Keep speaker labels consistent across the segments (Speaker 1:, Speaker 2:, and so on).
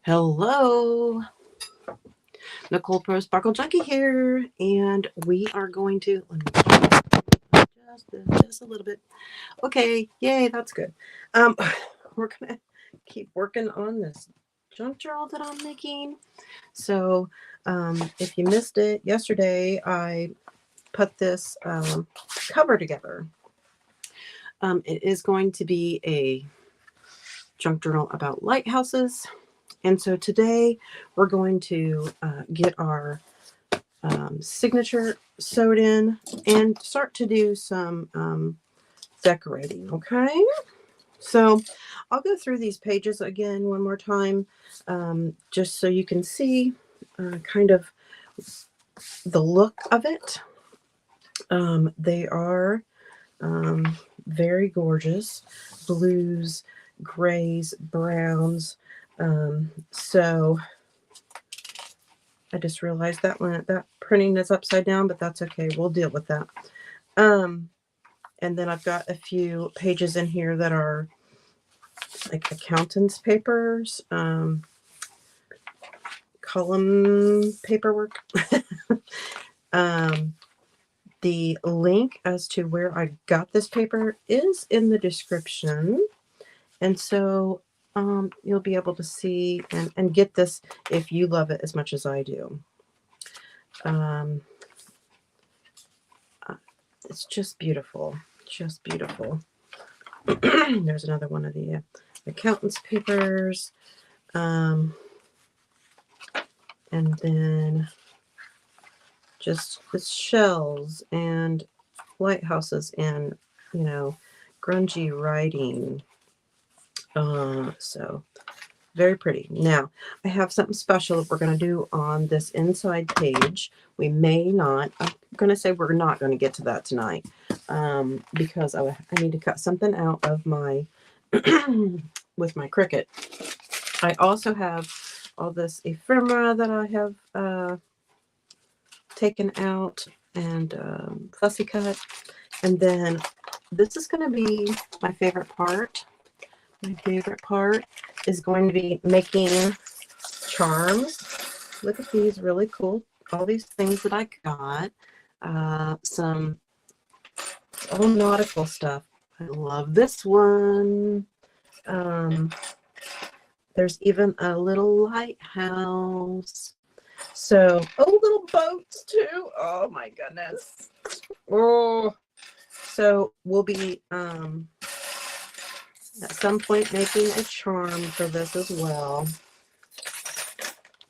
Speaker 1: Hello, Nicole Pro Sparkle Junkie here, and we are going to just a little bit. Okay, yay, that's good. Um, we're gonna keep working on this junk journal that I'm making. So, if you missed it yesterday, I put this cover together. It is going to be a junk journal about lighthouses. And so today we're going to get our signature sewed in and start to do some decorating. Okay, so I'll go through these pages again one more time, just so you can see kind of the look of it. They are very gorgeous blues, grays, browns. So I just realized that printing is upside down, but that's okay. We'll deal with that. And then I've got a few pages in here that are like accountant's papers, column paperwork. The link as to where I got this paper is in the description. And so you'll be able to see and get this if you love it as much as I do. It's just beautiful, just beautiful. There's another one of the accountant's papers. And then just the shells and lighthouses and, grungy writing. So very pretty. Now, I have something special that we're going to do on this inside page. We may not, I'm going to say we're not going to get to that tonight because I need to cut something out of my, with my Cricut. I also have all this ephemera that I have taken out and fussy cut. And then this is going to be my favorite part. My favorite part is going to be making charms. Look at these really cool, all these things that I got. Some all nautical stuff. I love this one. There's even a little lighthouse. So, little boats too. Oh my goodness. Oh, so we'll be at some point making a charm for this as well.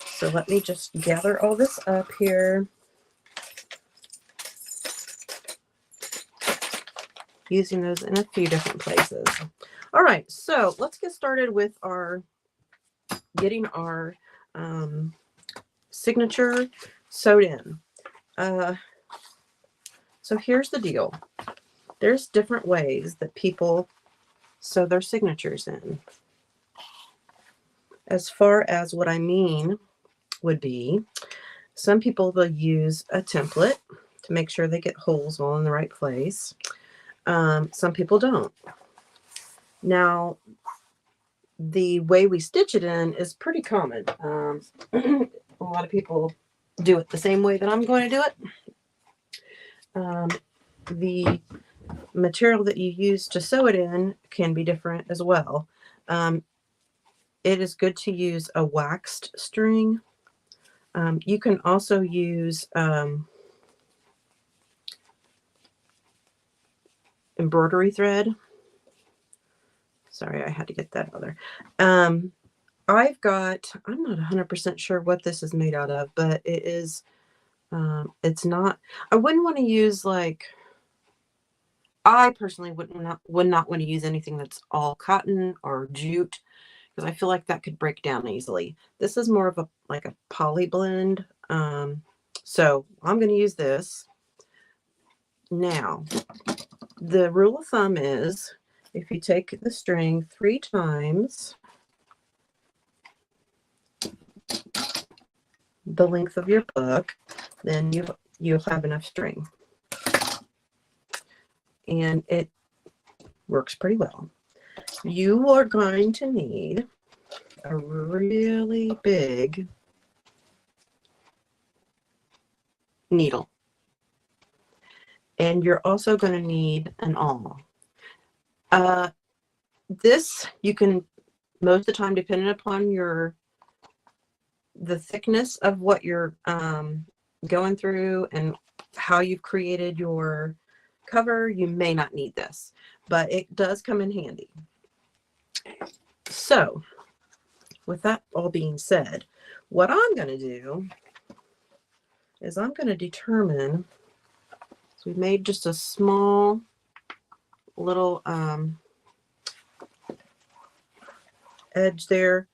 Speaker 1: So let me just gather all this up here. Using those in a few different places. All right, so let's get started with getting our signature sewed in. So here's the deal. There's different ways that people sew their signatures in. As far as what I mean would be, some people will use a template to make sure they get holes all in the right place. Some people don't. Now, the way we stitch it in is pretty common. A lot of people do it the same way that I'm going to do it. The material that you use to sew it in can be different as well. It is good to use a waxed string. You can also use embroidery thread. Sorry, I had to get that other. I'm not 100% sure what this is made out of, but it is, it's not, I wouldn't want to use I personally would not want to use anything that's all cotton or jute because I feel like that could break down easily. This is more of a poly blend. So I'm going to use this. Now, the rule of thumb is if you take the string 3 times the length of your book, then you'll have enough string. And it works pretty well. You are going to need a really big needle. And you're also going to need an awl. This you can, most of the time, depending upon the thickness of what you're going through and how you've created your cover, you may not need this, but it does come in handy. So with that all being said, what I'm going to do is I'm going to determine, so we made just a small little edge there.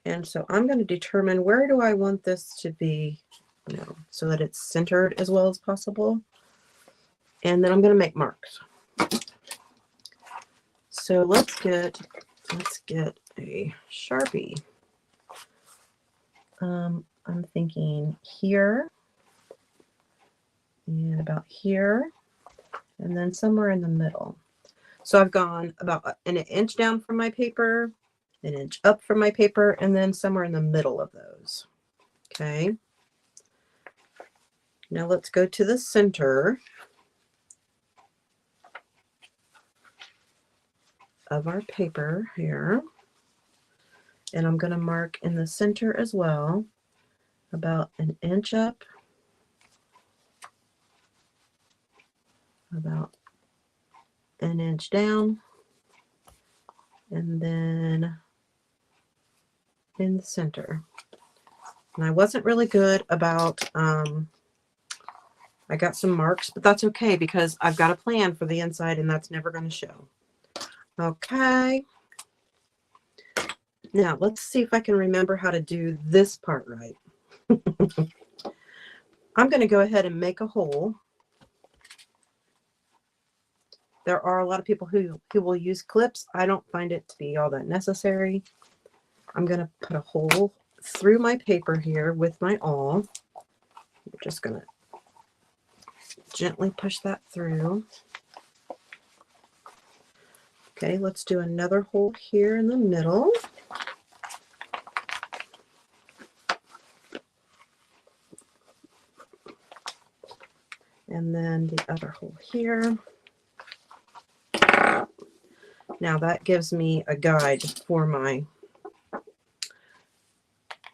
Speaker 1: And so I'm going to determine where do I want this to be, so that it's centered as well as possible. And then I'm going to make marks. So let's get a Sharpie. I'm thinking here and about here, and then somewhere in the middle. So I've gone about an inch down from my paper, an inch up from my paper, and then somewhere in the middle of those. Okay. Now let's go to the center of our paper here. And I'm going to mark in the center as well, about an inch up, about an inch down, and then in the center. And I wasn't really good about, I got some marks, but that's okay because I've got a plan for the inside and that's never going to show. Okay. Now let's see if I can remember how to do this part right. I'm going to go ahead and make a hole. There are a lot of people who will use clips. I don't find it to be all that necessary. I'm going to put a hole through my paper here with my awl. I'm just going to gently push that through. Okay, let's do another hole here in the middle. And then the other hole here. Now that gives me a guide for my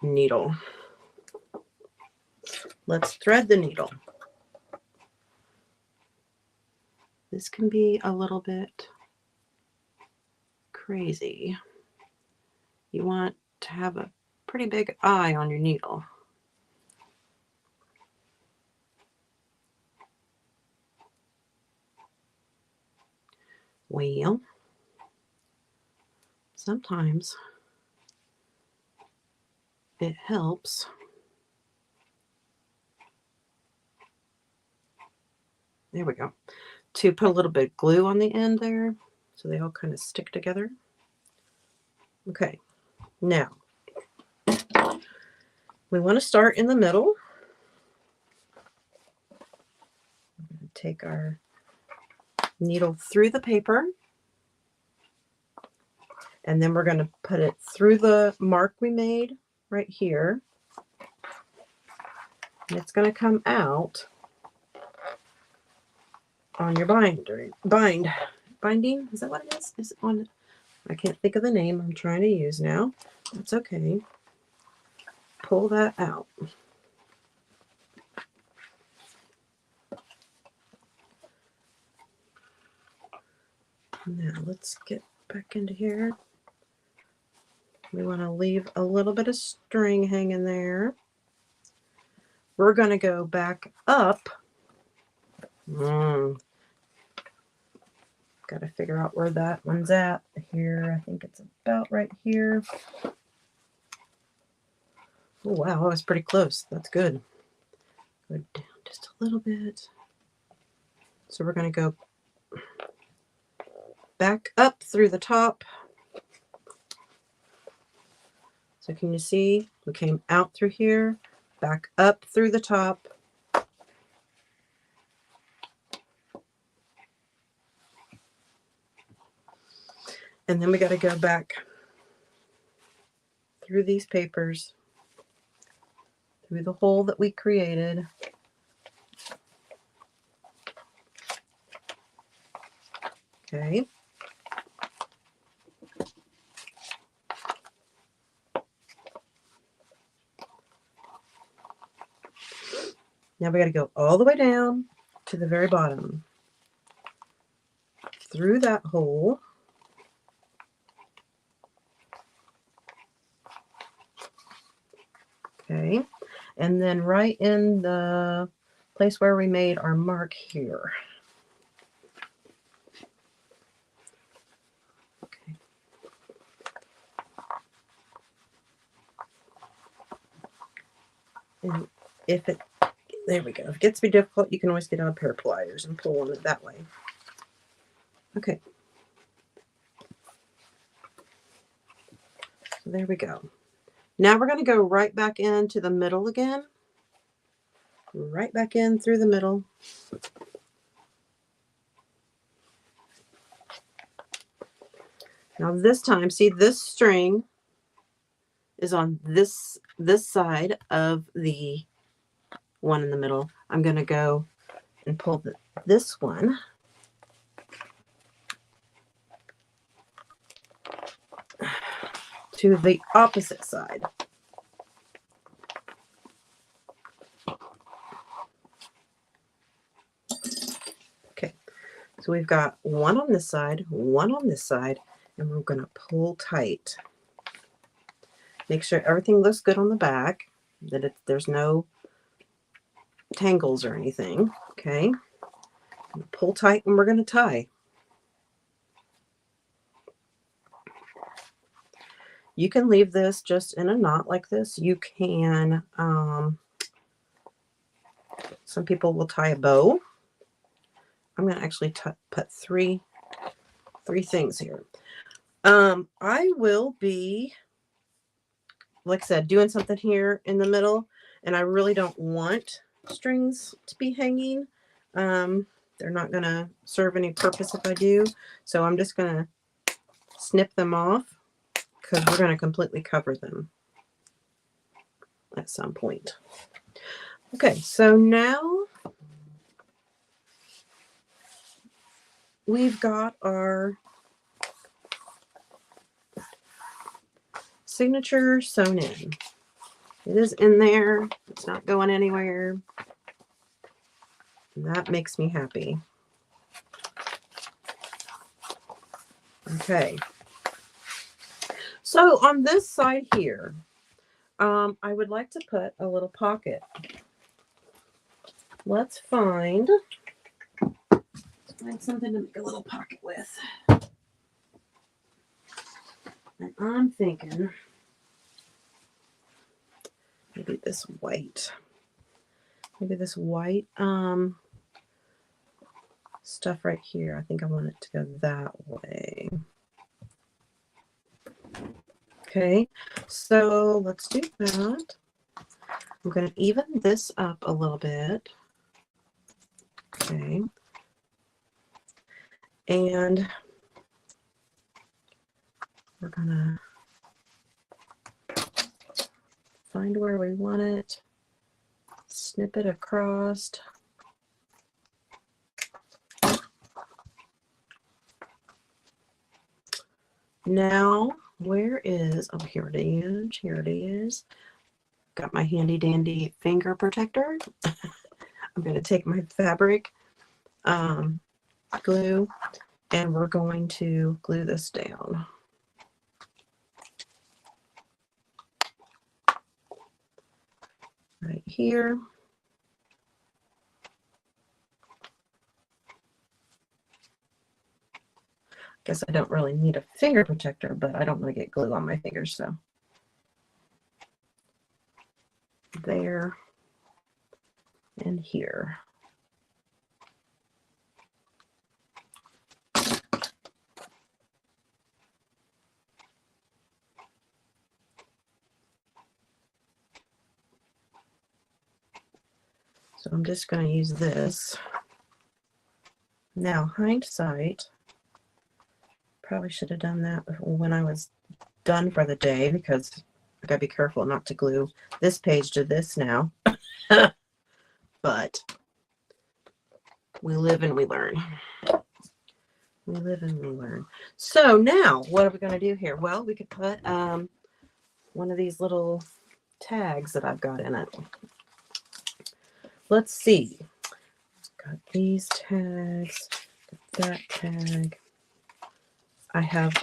Speaker 1: needle. Let's thread the needle. This can be a little bit crazy. You want to have a pretty big eye on your needle. Well, sometimes it helps there we go, to put a little bit of glue on the end there so they all kind of stick together. Okay, now we want to start in the middle. I'm going to take our needle through the paper, and then we're going to put it through the mark we made right here. And it's going to come out on your binding. Is that what it is? Is it on? I can't think of the name I'm trying to use now. That's okay. Pull that out. Now let's get back into here. We want to leave a little bit of string hanging there. We're going to go back up. Got to figure out where that one's at. Here, I think it's about right here. Oh, wow, that was pretty close. That's good. Go down just a little bit. So we're going to go back up through the top. So can you see? We came out through here, back up through the top. And then we got to go back through these papers, through the hole that we created. Okay. Now we got to go all the way down to the very bottom, through that hole. Okay, and then right in the place where we made our mark here. Okay. And if it, there we go. If it gets to be difficult, you can always get out a pair of pliers and pull on it that way. Okay. So there we go. Now we're going to go right back into the middle again. Right back in through the middle. Now this time, see, this string is on this side of the one in the middle. I'm going to go and pull this one to the opposite side. Okay, so we've got one on this side, one on this side, and we're going to pull tight. Make sure everything looks good on the back, that there's no tangles or anything. Okay, pull tight and we're going to tie. You can leave this just in a knot like this. You can, some people will tie a bow. I'm going to actually put three things here. I will be, like I said, doing something here in the middle, and I really don't want strings to be hanging. They're not going to serve any purpose if I do. So I'm just going to snip them off, because we're going to completely cover them at some point. Okay, so now we've got our signature sewn in. It is in there. It's not going anywhere. And that makes me happy. Okay. So on this side here, I would like to put a little pocket. Let's find something to make a little pocket with. And I'm thinking maybe this white. Maybe this white stuff right here. I think I want it to go that way. Okay, so let's do that. I'm going to even this up a little bit. Okay. And we're going to find where we want it, snip it across. Now, where is, oh, here it is, here it is. Got my handy dandy finger protector. I'm going to take my fabric glue, and we're going to glue this down. Right here. Guess I don't really need a finger protector, but I don't want to get glue on my fingers, so there and here. So I'm just going to use this. Now, hindsight, probably should have done that when I was done for the day, because I gotta be careful not to glue this page to this now. But we live and we learn. We live and we learn. So now, what are we going to do here? Well, we could put one of these little tags that I've got in it. Let's see. Got these tags, that tag. I have,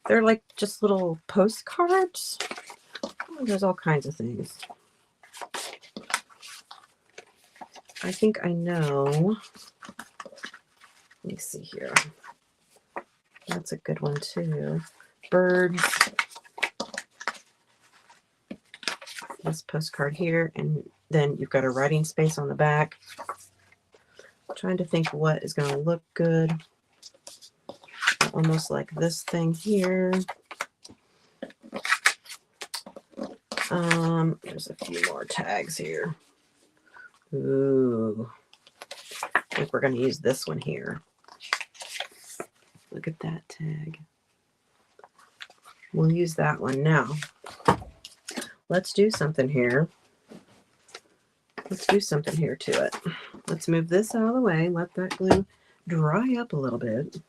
Speaker 1: they're like just little postcards. Oh, there's all kinds of things. I think I know. Let me see here. That's a good one too. Birds. This postcard here, and then you've got a writing space on the back. I'm trying to think what is going to look good. Almost like this thing here. There's a few more tags here. Ooh. I think we're going to use this one here. Look at that tag. We'll use that one now. Let's do something here. Let's do something here to it. Let's move this out of the way. Let that glue dry up a little bit.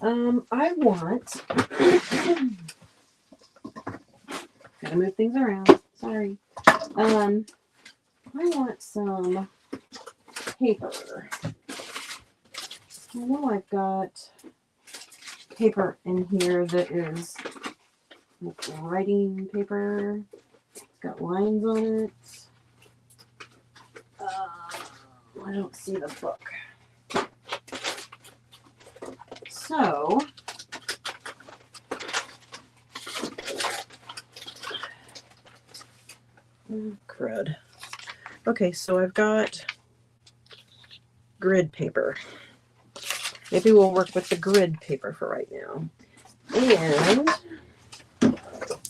Speaker 1: I want... Gotta move things around. Sorry. I want some paper. I know I've got paper in here that is like writing paper. It's got lines on it. I don't see the book. So, crud. Okay, so I've got grid paper. Maybe we'll work with the grid paper for right now. And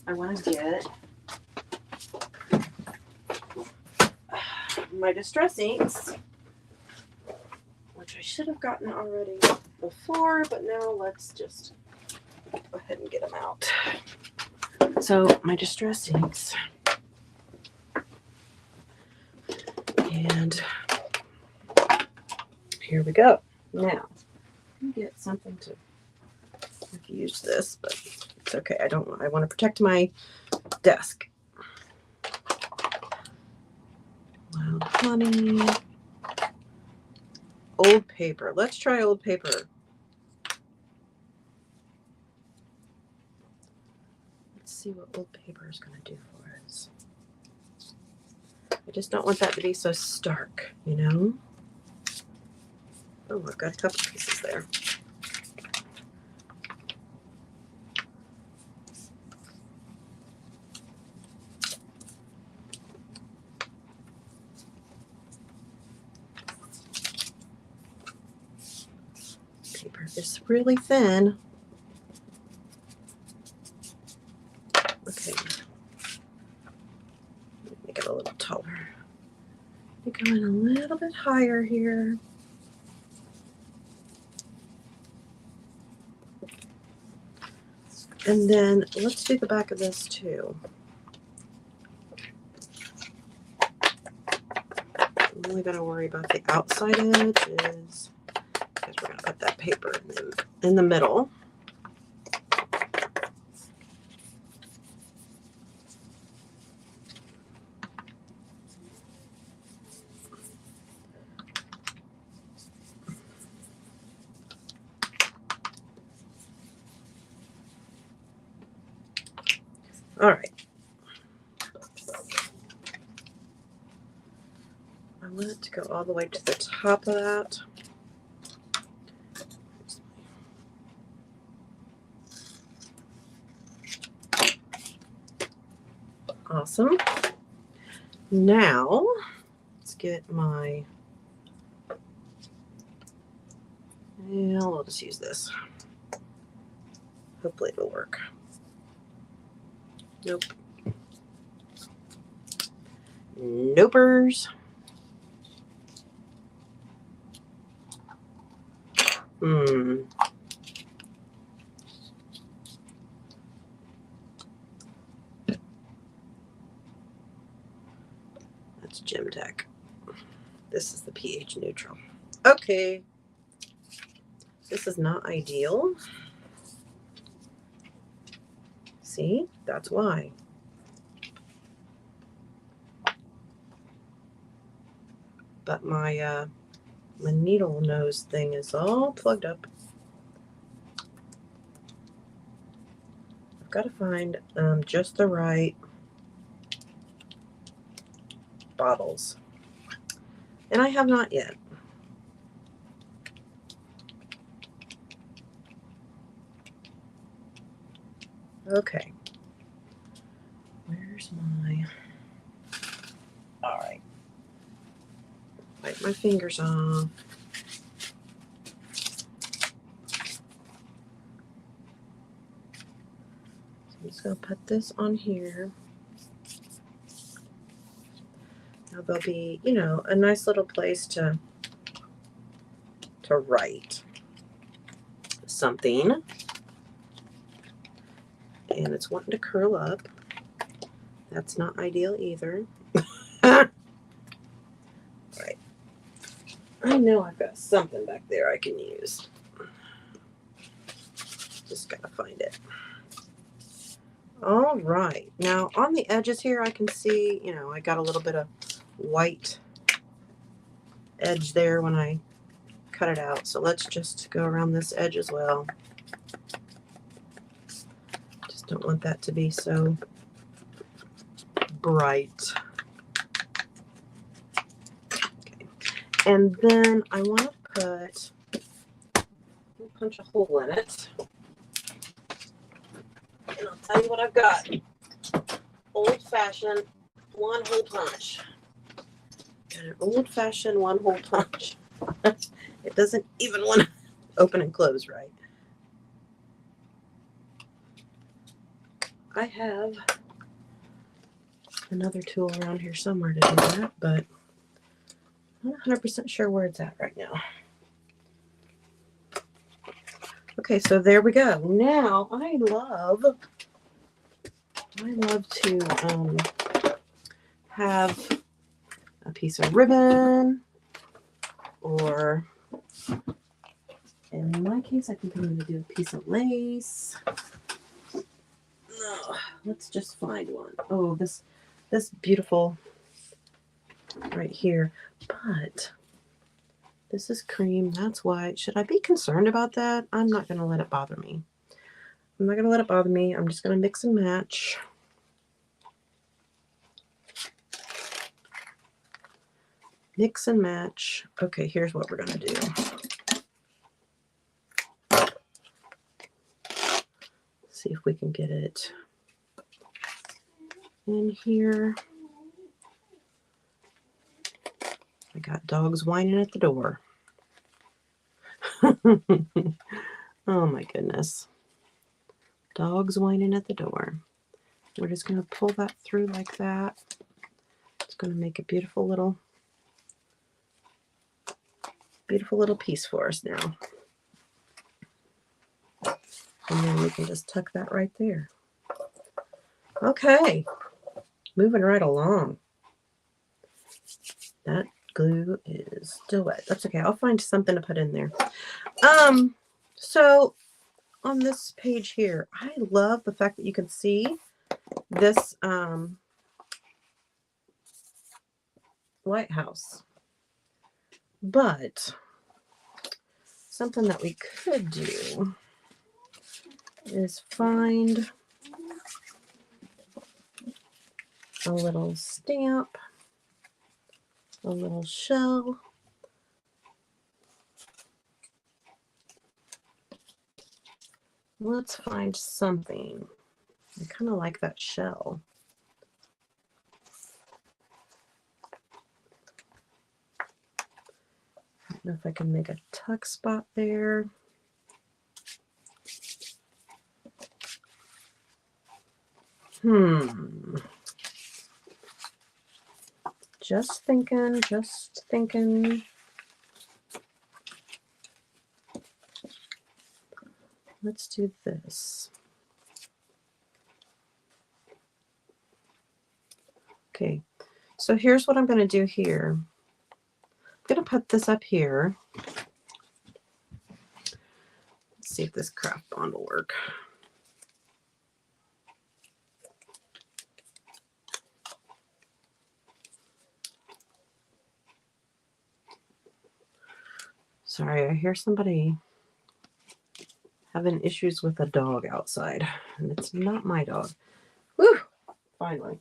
Speaker 1: I want to get my distress inks, which I should have gotten already before, but now let's just go ahead and get them out. So my distress inks. And here we go. Now, get something to use this, but it's okay. I want to protect my desk. Wild honey. Old paper. Let's try old paper. Let's see what old paper is going to do for us. I just don't want that to be so stark, you know? Oh, I've got a couple pieces there. Paper is really thin. Okay. Make it a little taller. Going a little bit higher here. And then let's do the back of this too. I'm only going to worry about the outside edges because we're going to put that paper in the middle. All right. I want it to go all the way to the top of that. Awesome. Now, let's get my, well, I'll just use this. Hopefully it'll work. Nope. Nopers. It's Gym Tech. This is the pH neutral. Okay. This is not ideal. See, that's why. But my needle nose thing is all plugged up. I've got to find just the right bottles. And I have not yet. Okay. Where's my... All right. Wipe my fingers off. So I'm just going to put this on here. Now there'll be, you know, a nice little place to write something. And it's wanting to curl up. That's not ideal either. Right. I know I've got something back there I can use. Just gotta find it. All right. Now on the edges here, I can see, you know, I got a little bit of white edge there when I cut it out. So let's just go around this edge as well. Just don't want that to be so bright. Okay. And then I want to punch a hole in it. And I'll tell you what I've got. Old-fashioned one-hole punch. Got an old-fashioned one-hole punch. It doesn't even want to open and close right. I have another tool around here somewhere to do that, but I'm not 100% sure where it's at right now. Okay, so there we go. Now I love to have a piece of ribbon, or in my case, I think I'm going to do a piece of lace. No, let's just find one. Oh, this beautiful right here, but this is cream. That's white. Should I be concerned about that? I'm not going to let it bother me. I'm not going to let it bother me. I'm just going to mix and match. Mix and match. Okay, here's what we're going to do. See if we can get it in here. I got dogs whining at the door. Oh my goodness. Dogs whining at the door. We're just going to pull that through like that. It's going to make a beautiful little piece for us now. And then we can just tuck that right there. Okay, moving right along. That glue is still wet. That's okay. I'll find something to put in there. So on this page here, I love the fact that you can see this lighthouse. But something that we could do is find a little stamp, a little shell. Let's find something. I kind of like that shell. I don't know if I can make a tuck spot there. Just thinking. Let's do this. Okay, So here's what I'm going to do here. I'm going to put this up here. Let's see if this craft bond will work. Sorry, I hear somebody having issues with a dog outside, and it's not my dog. Whew, finally.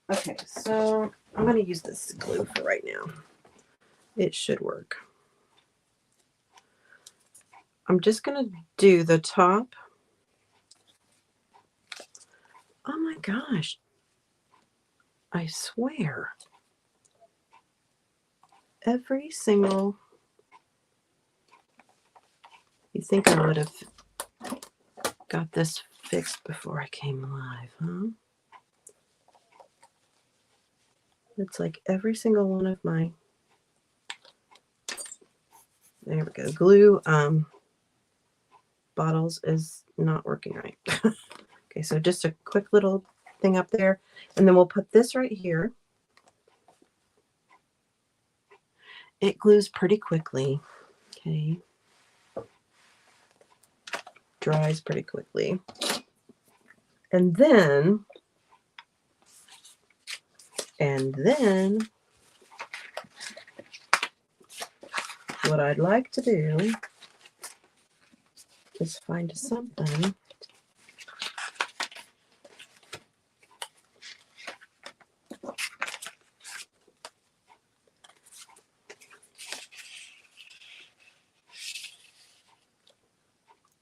Speaker 1: Okay, so I'm going to use this glue for right now. It should work. I'm just going to do the top. Oh my gosh. I swear. Every single... You think I would have got this fixed before I came live, huh? It's like every single one of my... There we go. Glue bottles is not working right. Okay, so just a quick little thing up there. And then we'll put this right here. It glues pretty quickly. Okay. Dries pretty quickly. And then what I'd like to do is find something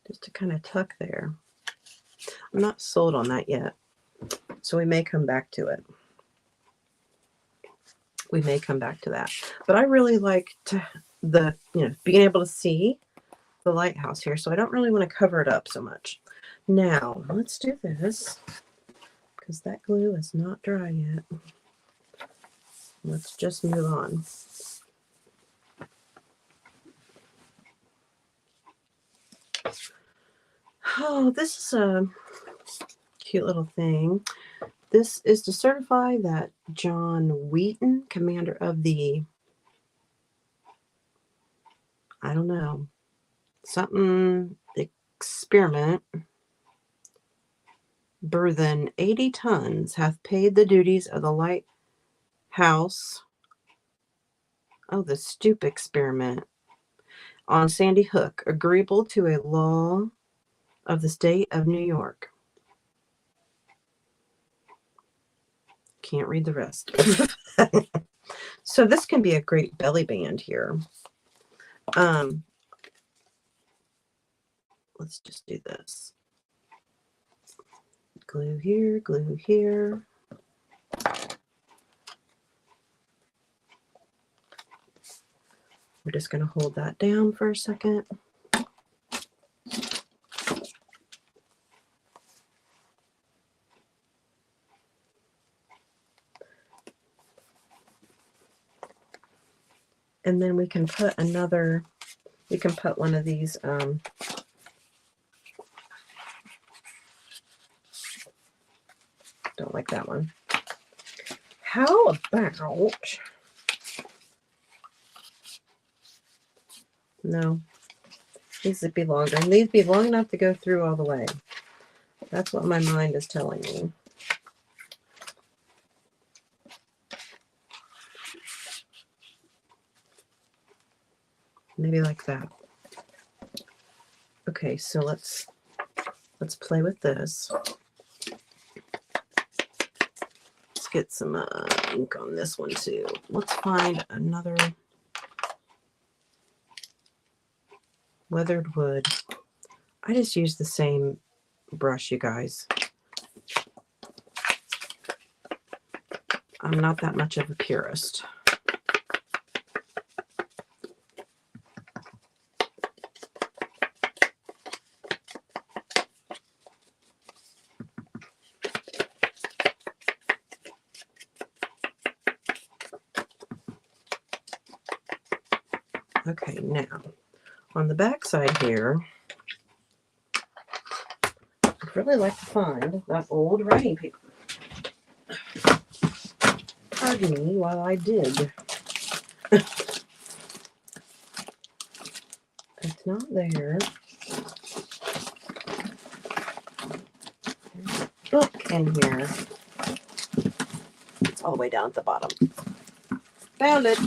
Speaker 1: just to kind of tuck there. I'm not sold on that yet, so we may come back to it. We may come back to that. But I really like being able to see the lighthouse here, so I don't really want to cover it up so much. Now, let's do this, because that glue is not dry yet. Let's just move on. Oh, this is a cute little thing. This is to certify that John Wheaton, commander of the, I don't know, something experiment, burthen 80 tons, hath paid the duties of the lighthouse, the Stoop experiment on Sandy Hook, agreeable to a law of the state of New York. Can't read the rest. So this can be a great belly band here. Let's just do this. Glue here, glue here. We're just going to hold that down for a second. And then we can put one of these, don't like that one. How about, no, these would be longer. And these be long enough to go through all the way. That's what my mind is telling me. Maybe like that. Okay, so let's play with this. Let's get some ink on this one too. Let's find another weathered wood. I just use the same brush, you guys. I'm not that much of a purist. Okay, now on the back side here, I'd really like to find that old writing paper. pardon me while I dig. It's not there. There's a book in here. It's all the way down at the bottom. Found it.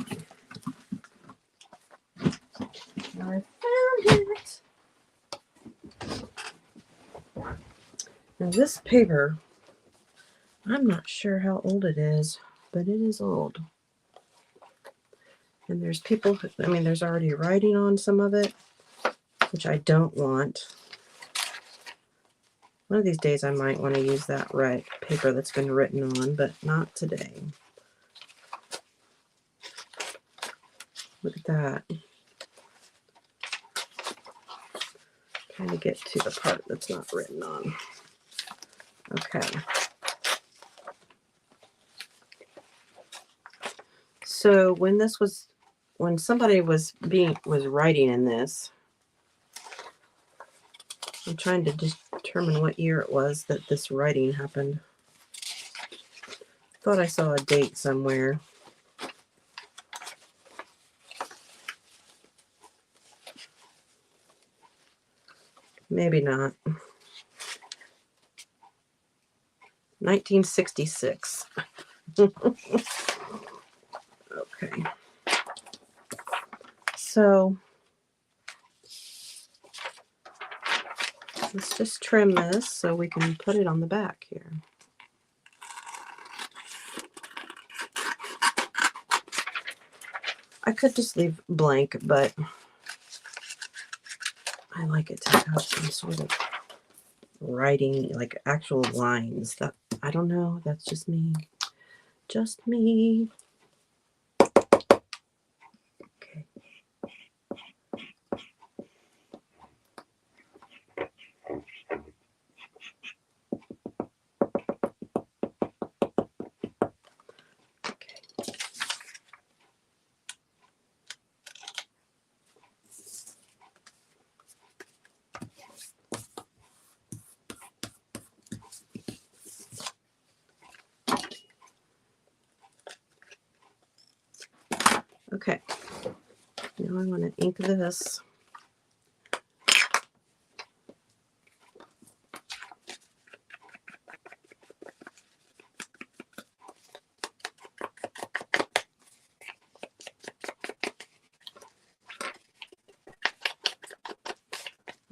Speaker 1: I found it. Now this paper, I'm not sure how old it is, but it is old. And there's people, there's already writing on some of it, which I don't want. One of these days I might want to use that paper that's been written on, but not today. Look at that. Trying to get to the part that's not written on. Okay. So when somebody was writing in this, I'm trying to determine what year it was that this writing happened. Thought I saw a date somewhere. Maybe not. 1966. Okay. So let's just trim this so we can put it on the back here. I could just leave blank, but I like it to have some sort of writing, like actual lines. That I don't know. That's just me. Just me. Okay. Okay. Now I want to ink this.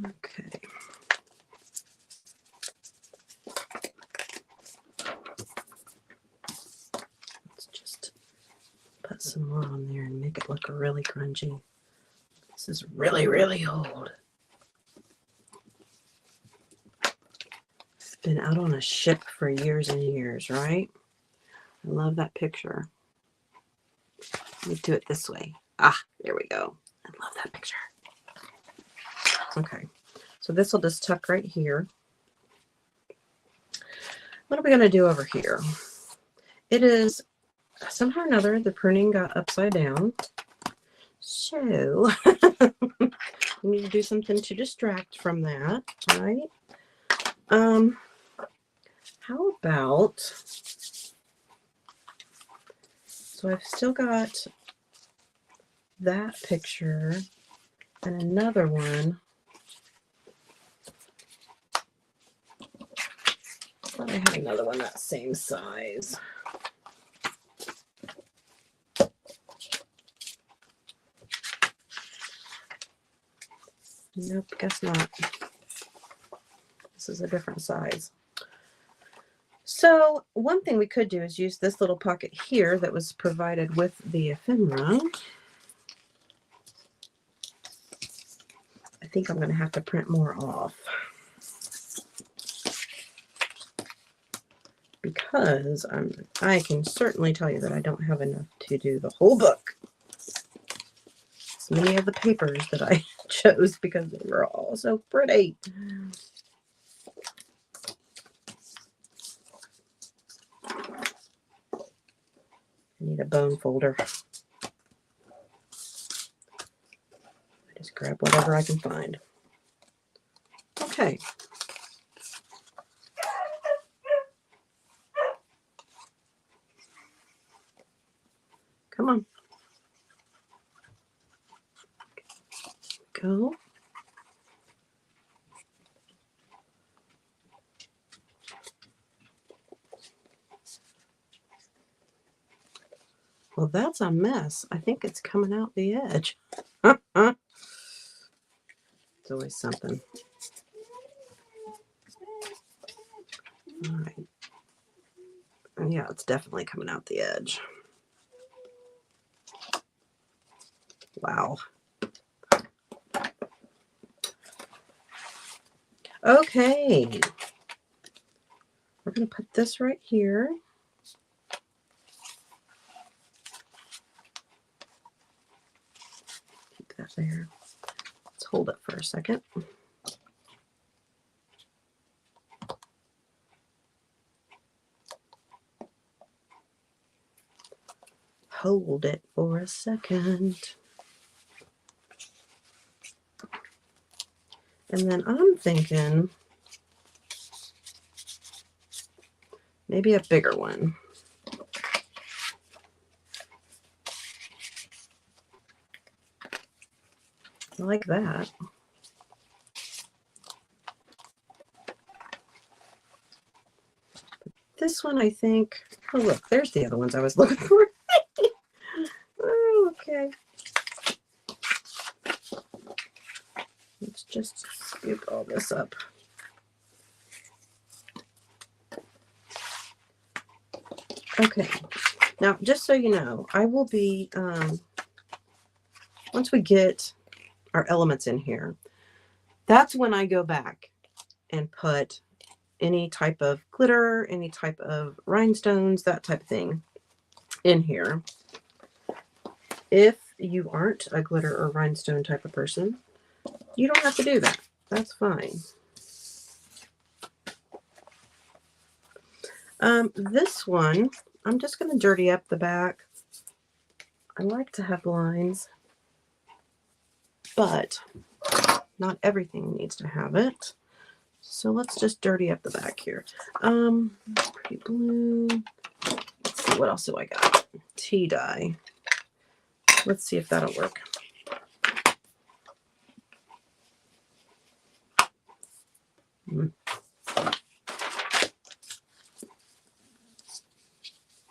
Speaker 1: Okay. Let's just put some more on there and make it look really grungy. This is really, really old. It's been out on a ship for years and years, right? I love that picture. Let me do it this way. Ah, there we go. I love that picture. Okay, so this will just tuck right here. What are we going to do over here? It is, somehow or another, the pruning got upside down. So, we need to do something to distract from that, right? How about, so I've still got that picture and another one. I thought I had another one that same size. Nope, guess not. This is a different size. So one thing we could do is use this little pocket here that was provided with the ephemera. I think I'm going to have to print more off because I can certainly tell you that I don't have enough to do the whole book. It's many of the papers that I chose because they were all so pretty. I need a bone folder. I just grab whatever I can find. Okay. Come on. Go. Well, that's a mess. I think it's coming out the edge. It's always something. All right. Yeah, it's definitely coming out the edge. Wow. Okay. We're going to put this right here. Keep that there. Let's hold it for a second. Hold it for a second. And then I'm thinking maybe a bigger one. Like that. This one, I think, oh look, there's the other ones I was looking for. Oh, okay. Let's just scoop all this up. Okay, now just so you know, I will be, once we get our elements in here, that's when I go back and put any type of glitter, any type of rhinestones, that type of thing in here. If you aren't a glitter or rhinestone type of person, you don't have to do that. That's fine. This one, I'm just going to dirty up the back. I like to have lines, but not everything needs to have it. So let's just dirty up the back here. Pretty blue. Let's see, what else do I got? Tea dye. Let's see if that'll work.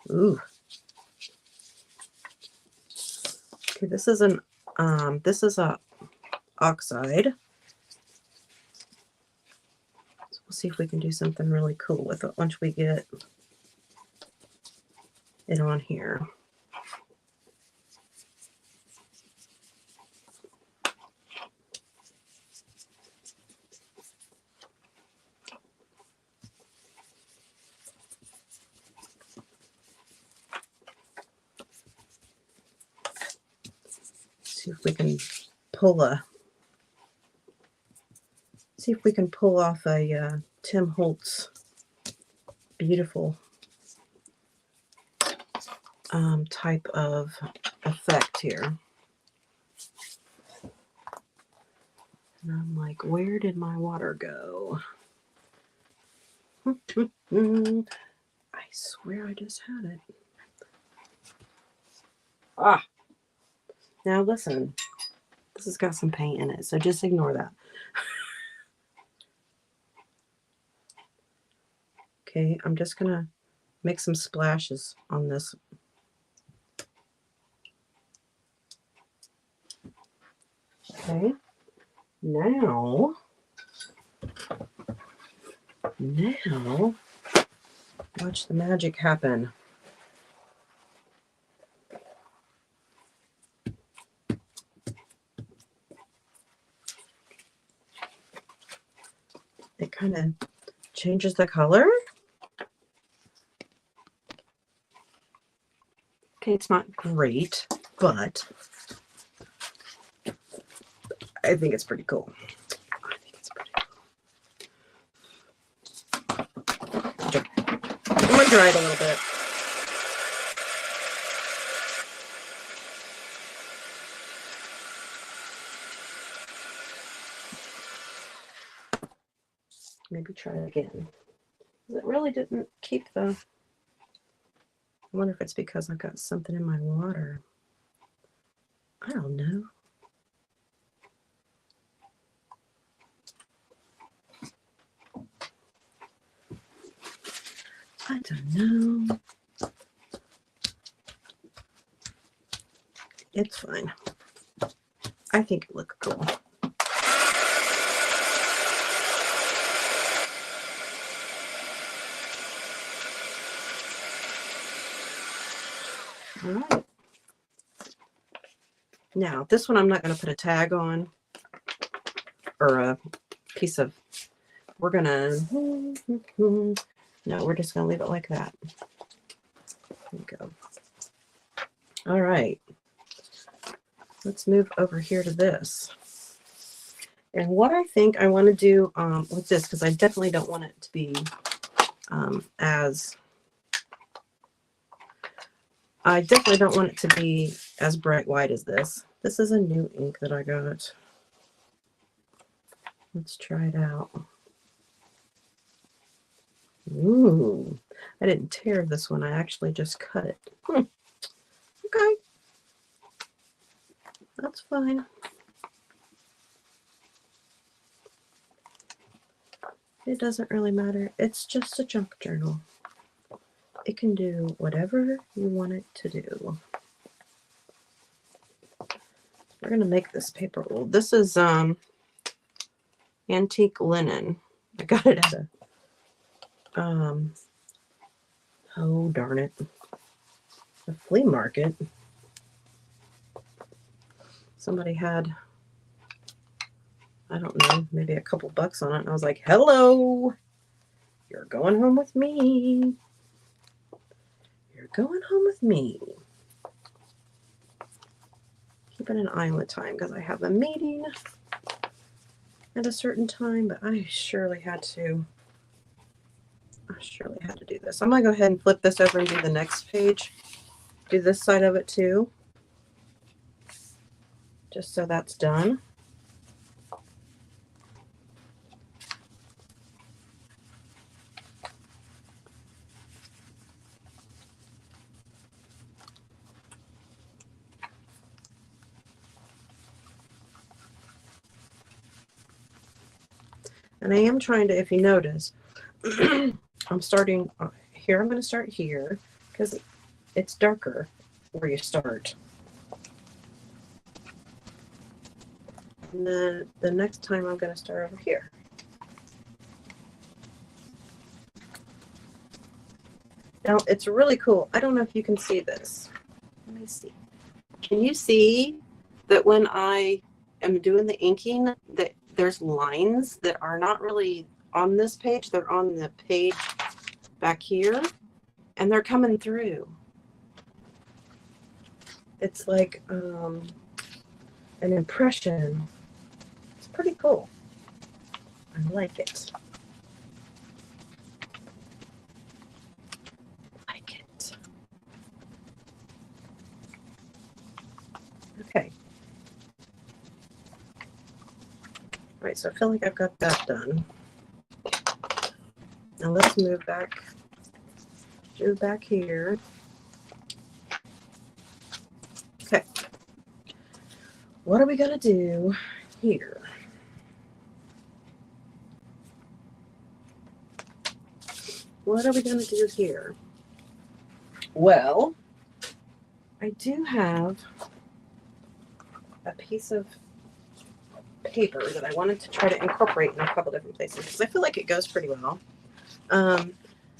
Speaker 1: Ooh. Okay, this is a oxide. So we'll see if we can do something really cool with it once we get it on here. See if we can pull off a Tim Holtz beautiful type of effect here. And I'm like, where did my water go? I swear I just had it. Ah. Now listen, this has got some paint in it, so just ignore that. Okay, I'm just gonna make some splashes on this. Okay, now watch the magic happen. It kind of changes the color. Okay, it's not great, but I think it's pretty cool. I'm gonna dry it a little bit. Maybe try it again. It really didn't keep the... I wonder if it's because I've got something in my water. I don't know. I don't know. It's fine. I think it looks cool. All right. Now, this one I'm not going to put a tag on or a piece of, we're going to, no, we're just going to leave it like that. There we go. All right. Let's move over here to this. And what I think I want to do with this, because I definitely don't want it to be I definitely don't want it to be as bright white as this. This is a new ink that I got. Let's try it out. Ooh, I didn't tear this one. I actually just cut it. Okay. That's fine. It doesn't really matter. It's just a junk journal. It can do whatever you want it to do. We're going to make this paper old. This is antique linen. I got it at a oh darn it, a flea market. Somebody had, I don't know, maybe a couple bucks on it, and I was like, hello, you're going home with me. You're going home with me. Keeping an eye on the time because I have a meeting at a certain time, but I surely had to do this. I'm going to go ahead and flip this over and do the next page. Do this side of it too. Just so that's done. And I am trying to, if you notice, I'm starting here. I'm going to start here because it's darker where you start. And then the next time I'm going to start over here. Now, it's really cool. I don't know if you can see this. Let me see. Can you see that when I am doing the inking, that there's lines that are not really on this page? They're on the page back here, and they're coming through. It's like an impression. It's pretty cool. I like it. Okay. All right, so I feel like I've got that done. Now let's move back here. Okay. What are we going to do here? What are we going to do here? Well, I do have a piece of paper that I wanted to try to incorporate in a couple different places because I feel like it goes pretty well.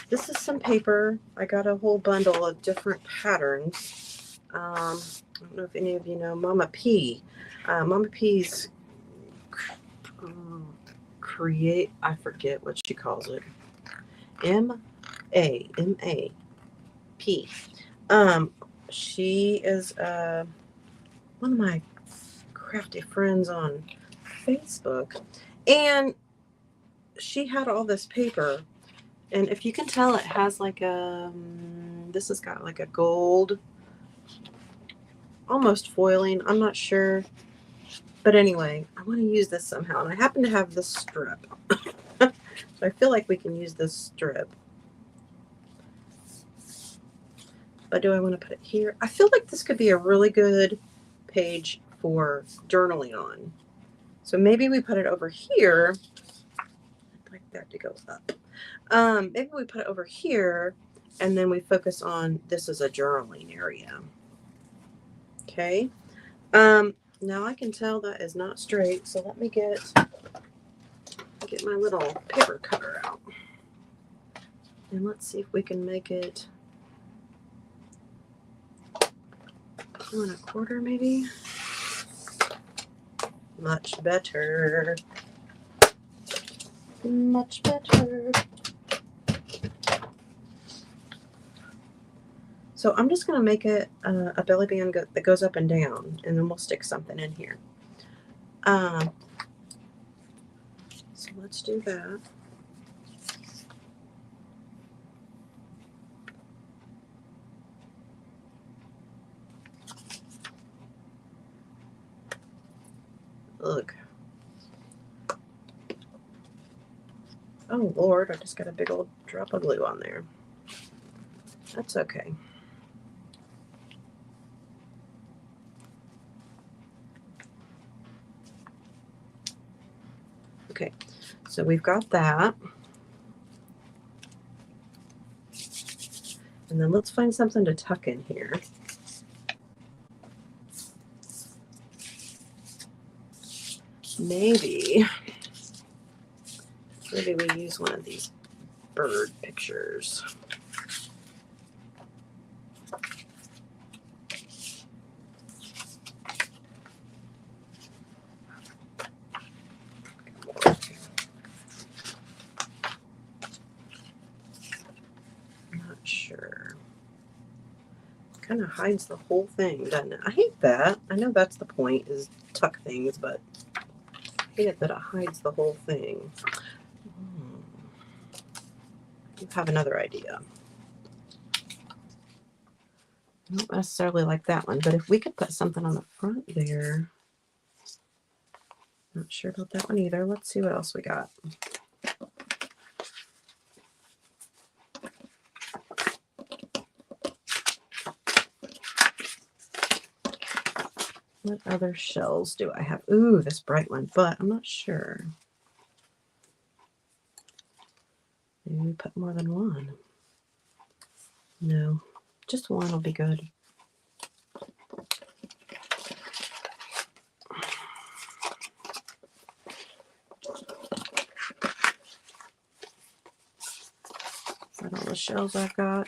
Speaker 1: This is some paper. I got a whole bundle of different patterns. I don't know if any of you know Mama P. Mama P's create, I forget what she calls it. M-A-P. She is one of my crafty friends on Facebook, and she had all this paper, and if you can tell, it has like a this has got like a gold almost foiling. I'm not sure, but anyway, I want to use this somehow, and I happen to have this strip. So I feel like we can use this strip, but do I want to put it here? I feel like this could be a really good page for journaling on. So maybe we put it over here. I'd like that to go up. Maybe we put it over here and then we focus on this as a journaling area. Okay. Now I can tell that is not straight, so let me get my little paper cutter out. And let's see if we can make it 2 1/4 maybe. Much better. Much better. So I'm just going to make it a belly band that goes up and down, and then we'll stick something in here. So let's do that. Look. Oh, Lord, I just got a big old drop of glue on there. That's okay. Okay, so we've got that. And then let's find something to tuck in here. Maybe we use one of these bird pictures. Not sure. Kind of hides the whole thing, doesn't it? I hate that. I know that's the point, is tuck things, but I hate it that it hides the whole thing. You have another idea. I don't necessarily like that one, but if we could put something on the front there. Not sure about that one either. Let's see what else we got. What other shells do I have? Ooh, this bright one, but I'm not sure. Maybe we put more than one. No, just one will be good. Is that all the shells I've got?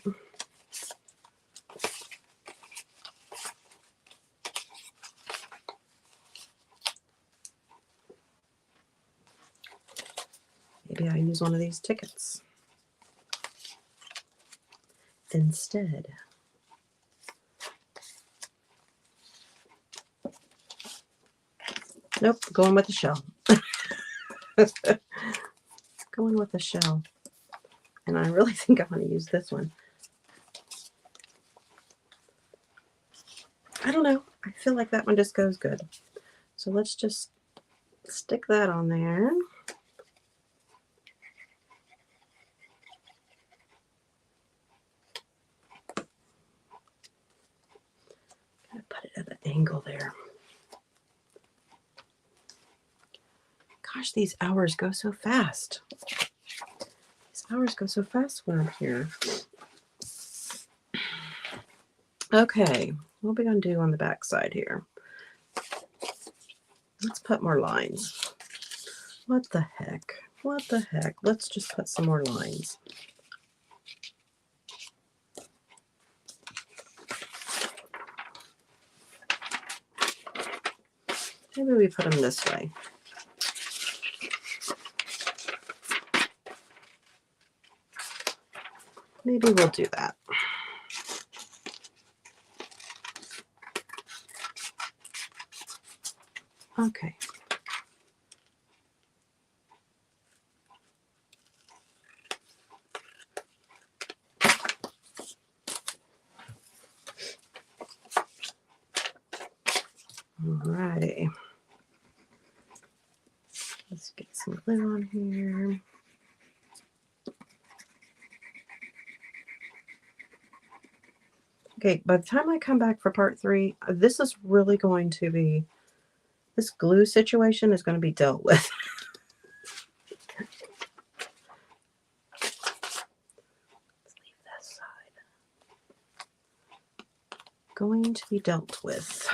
Speaker 1: Maybe I use one of these tickets instead. Nope, going with the shell. Going with the shell. And I really think I want to use this one. I don't know. I feel like that one just goes good. So let's just stick that on there. Put it at an angle there. Gosh, these hours go so fast. These hours go so fast when I'm here. Okay, what are we going to do on the back side here? Let's put more lines. What the heck? What the heck? Let's just put some more lines. Maybe we put them this way. Maybe we'll do that. Okay. Alrighty. Let's get some glue on here. Okay, by the time I come back for part 3, this is really going to be, this glue situation is going to be dealt with. Let's leave this side. Going to be dealt with.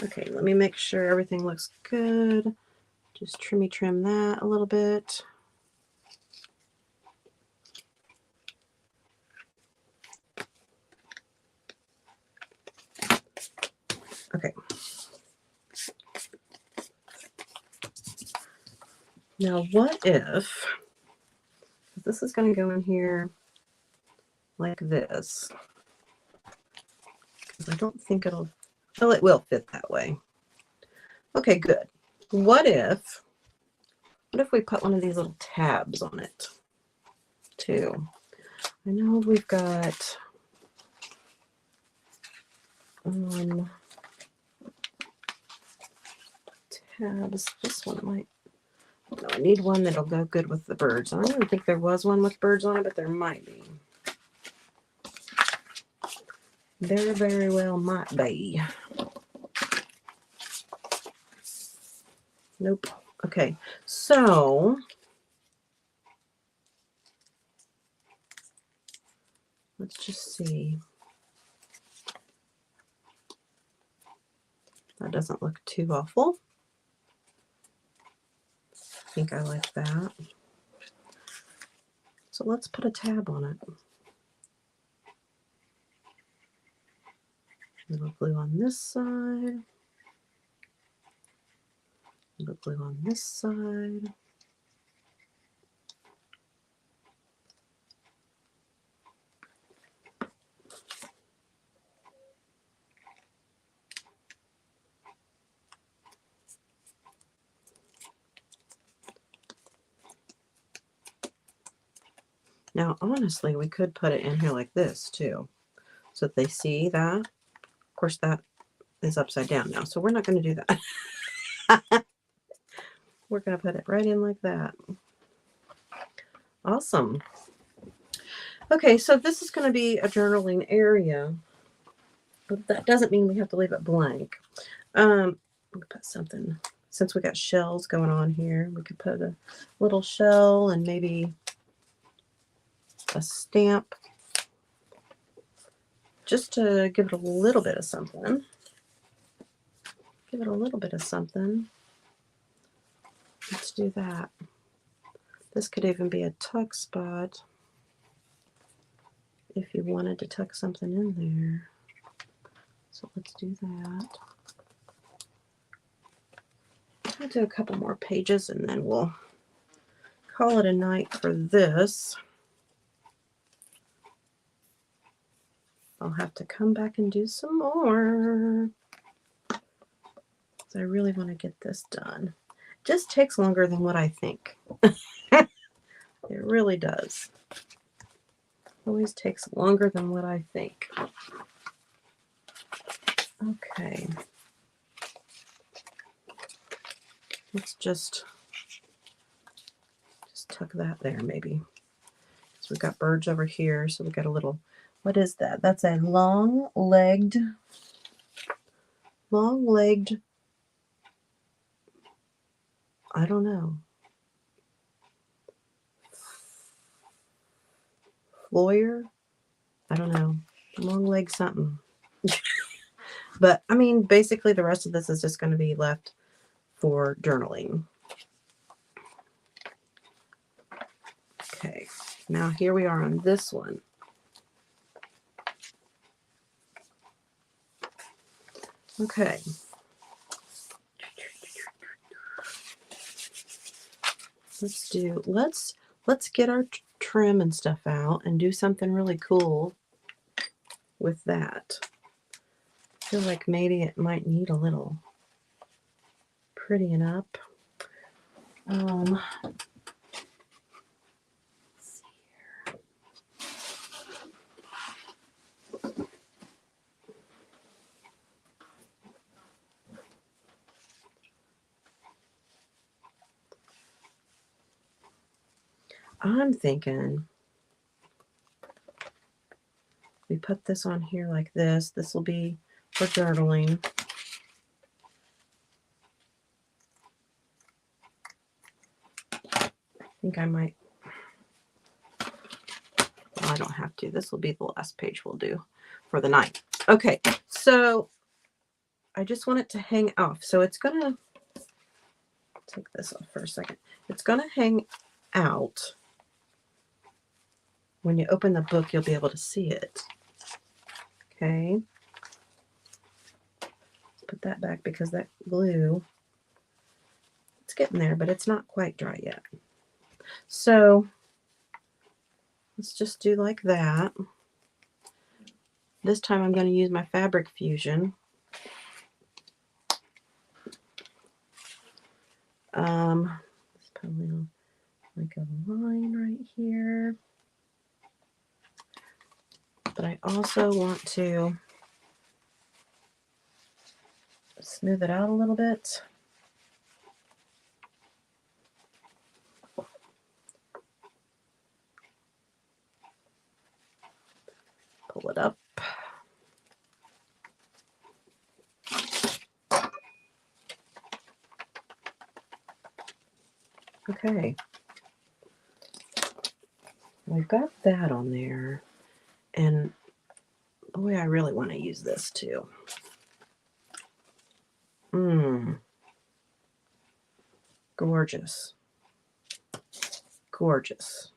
Speaker 1: Okay, let me make sure everything looks good. Just trim that a little bit. Okay. Now what if this is going to go in here like this? Because I don't think it'll, well, it will fit that way. Okay, good. What if we put one of these little tabs on it too? I know we've got tabs. This one might, no, I need one that'll go good with the birds. I don't even think there was one with birds on it, but there might be. There very well might be. Nope. Okay, so let's just see. That doesn't look too awful. I think I like that. So let's put a tab on it. Little glue on this side. Little glue on this side. Now, honestly, we could put it in here like this too, so that they see that. Of course, that is upside down now, so we're not going to do that. We're going to put it right in like that. Awesome. Okay, so this is going to be a journaling area, but that doesn't mean we have to leave it blank. We put something, since we got shells going on here, we could put a little shell and maybe a stamp just to give it a little bit of something. Give it a little bit of something. Let's do that. This could even be a tuck spot if you wanted to tuck something in there. So let's do that. I'll do a couple more pages and then we'll call it a night for this. I'll have to come back and do some more. So I really want to get this done. It just takes longer than what I think. It really does. Always takes longer than what I think. Okay. Let's just tuck that there maybe. So we've got birds over here. So we've got a little, what is that? That's a long-legged, I don't know. Lawyer? I don't know. Long-legged something. But, I mean, basically the rest of this is just going to be left for journaling. Okay, now here we are on this one. Okay. Let's get our trim and stuff out and do something really cool with that. I feel like maybe it might need a little prettying up. Let's see here. I'm thinking we put this on here like this. This will be for journaling. I think I might, well, I don't have to. This will be the last page we'll do for the night. Okay, so I just want it to hang off. So it's going to, take this off for a second. It's going to hang out. When you open the book, you'll be able to see it. Okay. Put that back because that glue, it's getting there, but it's not quite dry yet. So let's just do like that. This time I'm going to use my Fabric Fusion. Let's put a little, like a line right here. But I also want to smooth it out a little bit. Pull it up. Okay. We've got that on there. And boy, I really want to use this too. Gorgeous. Gorgeous.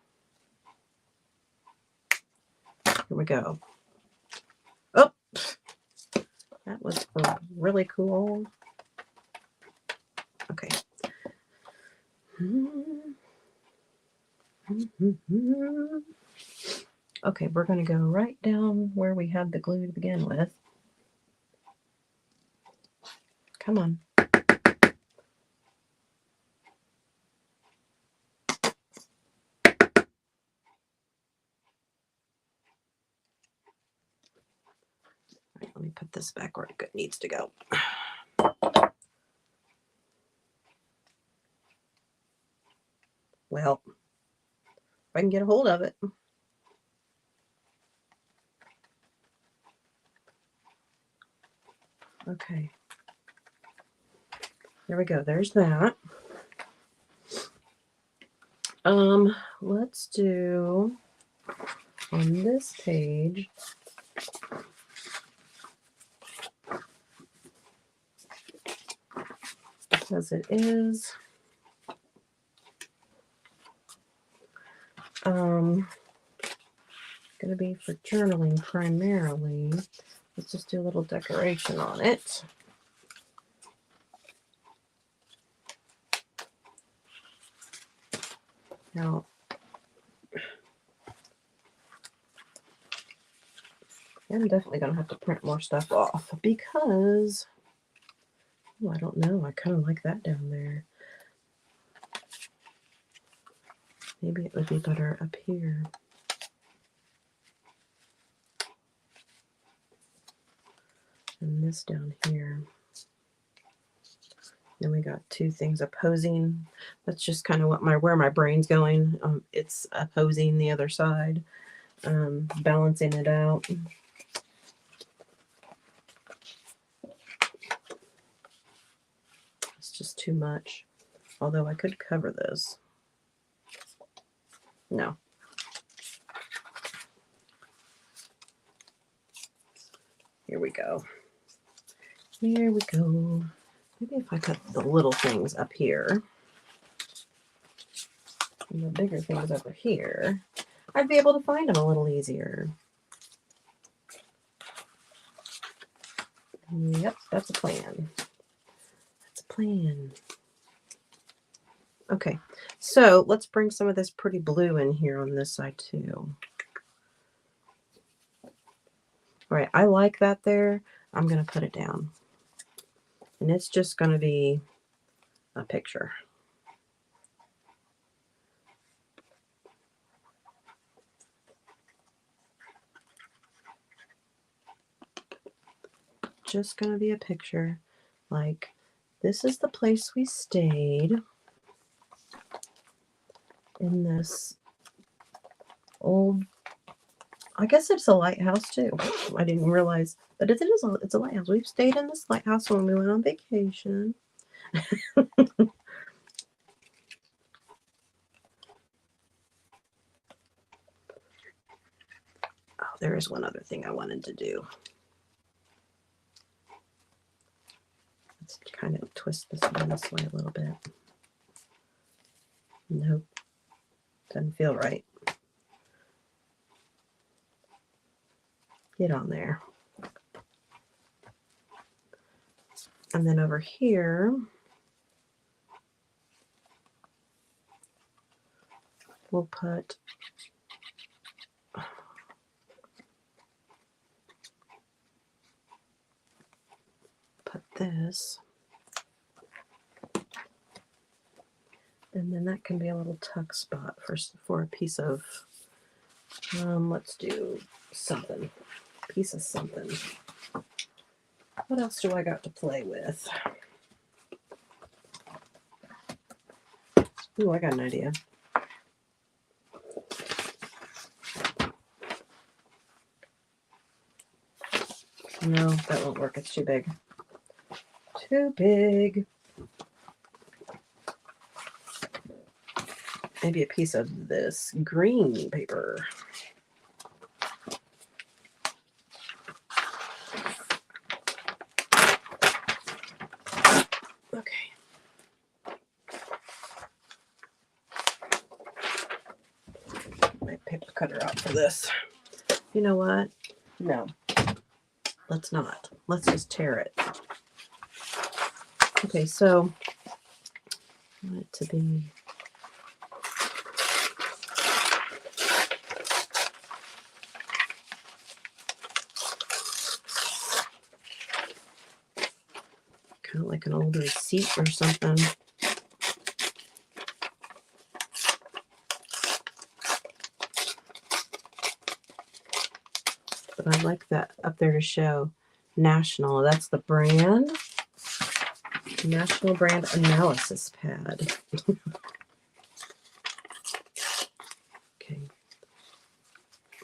Speaker 1: Here we go. Oh, that was really cool. Okay. Okay, we're going to go right down where we had the glue to begin with. Come on. All right, let me put this back where it needs to go. Well, if I can get a hold of it. Okay. There we go. There's that. Let's do on this page. Because it is going to be for journaling primarily. Let's just do a little decoration on it. Now, I'm definitely going to have to print more stuff off because, oh, I don't know, I kind of like that down there. Maybe it would be better up here. And this down here. Then we got two things opposing. That's just kind of what where my brain's going. It's opposing the other side, balancing it out. It's just too much. Although I could cover this. No. Here we go. Here we go. Maybe if I put the little things up here and the bigger things over here, I'd be able to find them a little easier. Yep, that's a plan. That's a plan. Okay, so let's bring some of this pretty blue in here on this side too. All right, I like that there. I'm going to put it down. And it's just going to be a picture. Just going to be a picture. Like, this is the place we stayed in this old, I guess it's a lighthouse too. I didn't realize, but it's a lighthouse. We've stayed in this lighthouse when we went on vacation. Oh, there is one other thing I wanted to do. Let's kind of twist this one this way a little bit. Nope, doesn't feel right. Get on there. And then over here, we'll put this. And then that can be a little tuck spot for a piece of, let's do something. Piece of something. What else do I got to play with? Ooh, I got an idea. No, that won't work. It's too big. Too big. Maybe a piece of this green paper. Okay. My paper cutter out for this. You know what? No. Let's not. Let's just tear it. Okay, so I want it to be kind of like an old receipt or something. But I like that up there to show National. That's the brand. National Brand Analysis Pad. Okay.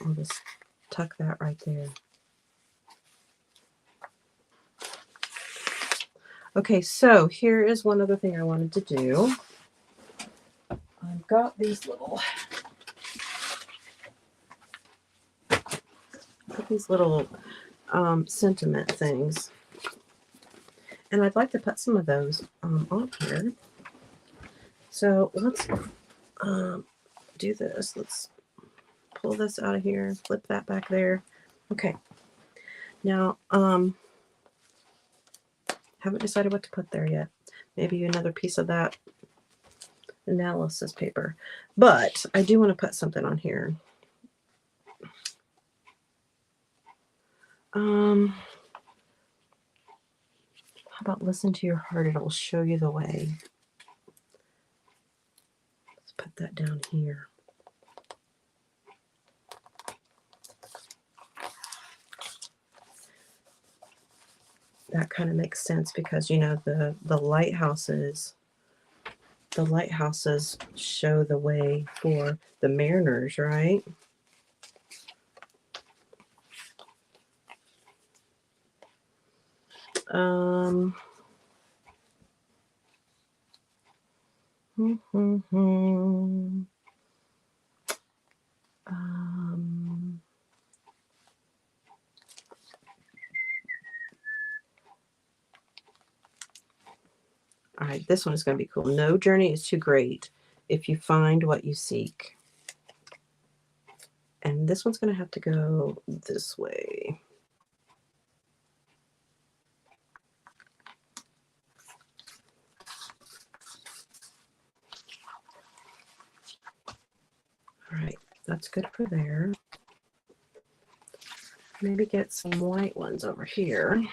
Speaker 1: I'll just tuck that right there. Okay, so here is one other thing I wanted to do. I've got these little sentiment things, and I'd like to put some of those on here. So let's do this. Let's pull this out of here, flip that back there. Okay. Now, haven't decided what to put there yet. Maybe another piece of that analysis paper. But I do want to put something on here. How about listen to your heart? It'll show you the way. Let's put that down here. That kind of makes sense because, you know, the lighthouses show the way for the mariners, right? All right, this one is going to be cool. No journey is too great if you find what you seek. And this one's going to have to go this way. All right, that's good for there. Maybe get some white ones over here.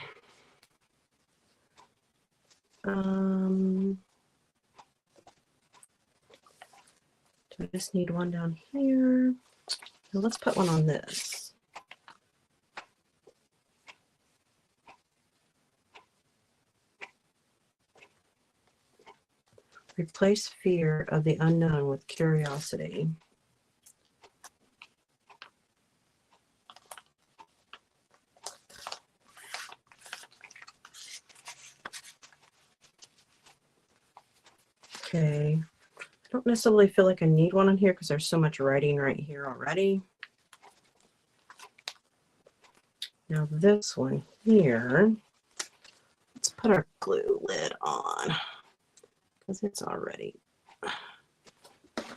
Speaker 1: I just need one down here. Now let's put one on this. Replace fear of the unknown with curiosity. Okay. I don't necessarily feel like I need one on here because there's so much writing right here already. Now this one here, let's put our glue lid on because it's already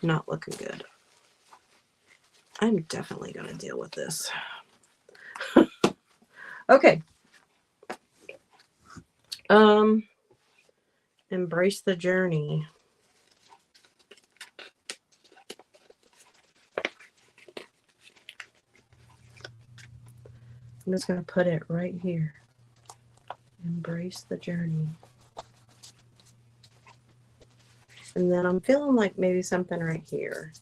Speaker 1: not looking good. I'm definitely going to deal with this. Okay. Embrace the journey. I'm just going to put it right here. Embrace the journey. And then I'm feeling like maybe something right here.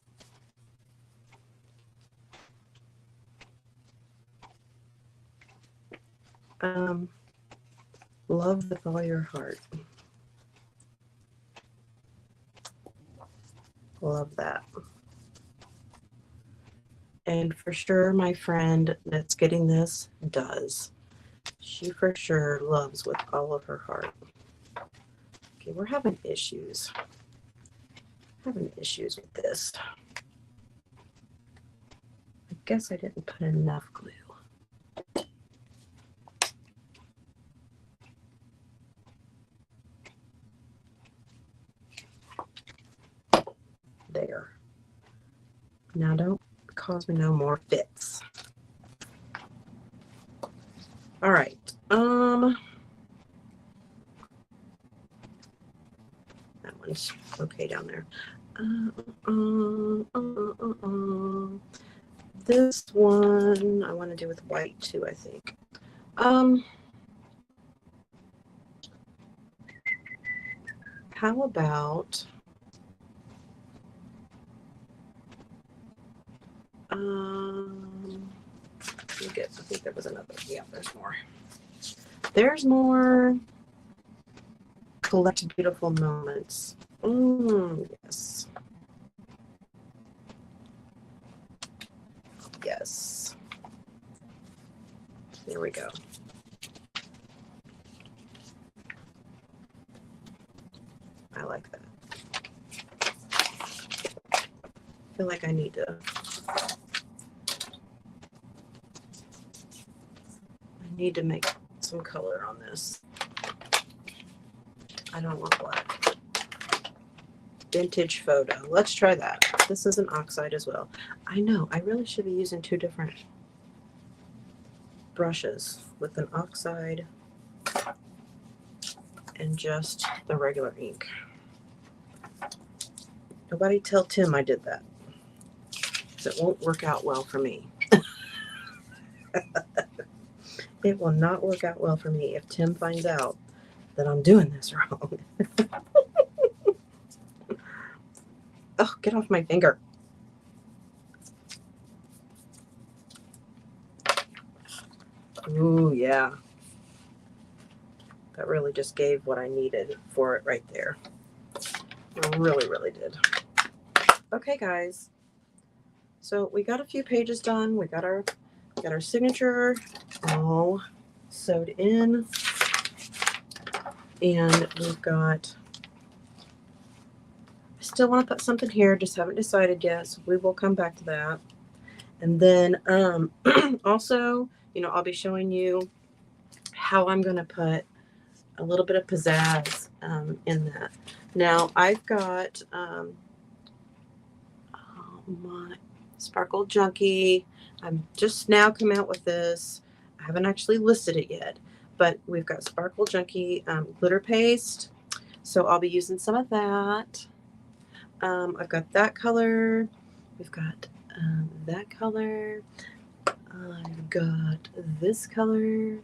Speaker 1: Love with all your heart. Love that. And for sure, my friend that's getting this does. She for sure loves with all of her heart. Okay, we're having issues. Having issues with this. I guess I didn't put enough glue. There. Now don't cause me no more fits. All right. That one's okay down there. This one I want to do with white too, I think. How about I think there was another. Yeah, there's more. There's more. Collect beautiful moments. Yes. Yes. There we go. I like that. I feel like I need to make some color on this. I don't want black. Vintage photo. Let's try that. This is an oxide as well. I know. I really should be using two different brushes with an oxide and just the regular ink. Nobody tell Tim I did that, because it won't work out well for me. It will not work out well for me if Tim finds out that I'm doing this wrong. Oh, get off my finger. Ooh, yeah. That really just gave what I needed for it right there. It really, really did. Okay, guys. So we got a few pages done. We got our signature all sewed in. And we've got, I still want to put something here, just haven't decided yet, so we will come back to that. And then also, I'll be showing you how I'm going to put a little bit of pizzazz in that. Now, I've got my Sparkle Junkie. I'm just now come out with this. I haven't actually listed it yet, but we've got Sparkle Junkie glitter paste. So I'll be using some of that. I've got that color. We've got that color. I've got this color.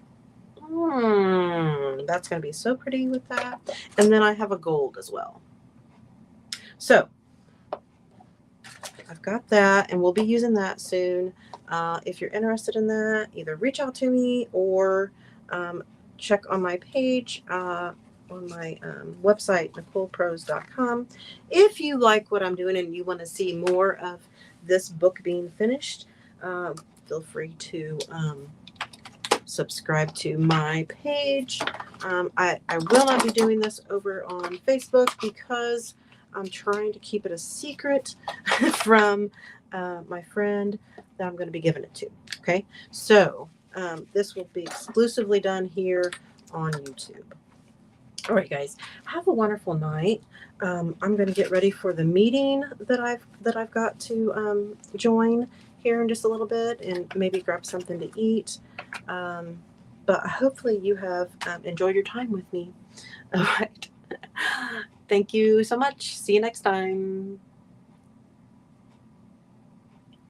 Speaker 1: That's going to be so pretty with that. And then I have a gold as well. So I've got that, and we'll be using that soon. If you're interested in that, either reach out to me or check on my page on my website, NicolePros.com. If you like what I'm doing and you want to see more of this book being finished, feel free to subscribe to my page. I will not be doing this over on Facebook because I'm trying to keep it a secret from my friend that I'm going to be giving it to. Okay, so this will be exclusively done here on YouTube. All right, guys, have a wonderful night. I'm going to get ready for the meeting that I've got to join here in just a little bit, and maybe grab something to eat. But hopefully, you have enjoyed your time with me. All right. Thank you so much. See you next time.